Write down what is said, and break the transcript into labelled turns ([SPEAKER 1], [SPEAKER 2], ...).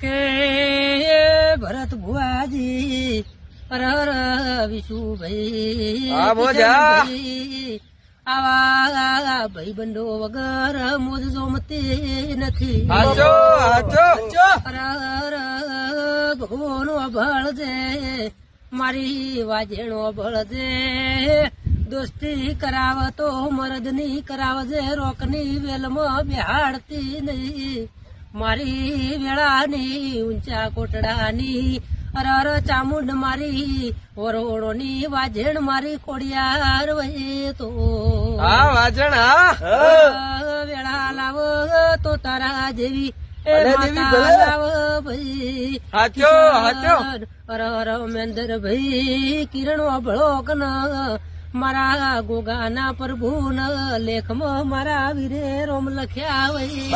[SPEAKER 1] કે ભરત ભુવાજી હર વિશુભાઈ આવા ભાઈ બંધો વગર મોજ જોમતી નથી. ભગવાન અભળ છે મારી વાજેણો અભળ છે. દોસ્તી કરાવ તો મરદની કરાવજે રોકની વેલમાં બેહાડતી નહીં. મારી વેળાની ઊંચા કોટડાની અરર ચામુંડ મારી વરોડોની વાજેણ મારી ખોડિયાર વહે તો વેળા લાવો તો તારા જેવી અરર મેંદર ભાઈ કિરણ ભળો કન મારા ગોગાના પ્રભુ ન લેખમાં મારા વીરે રોમ લખ્યા વહી.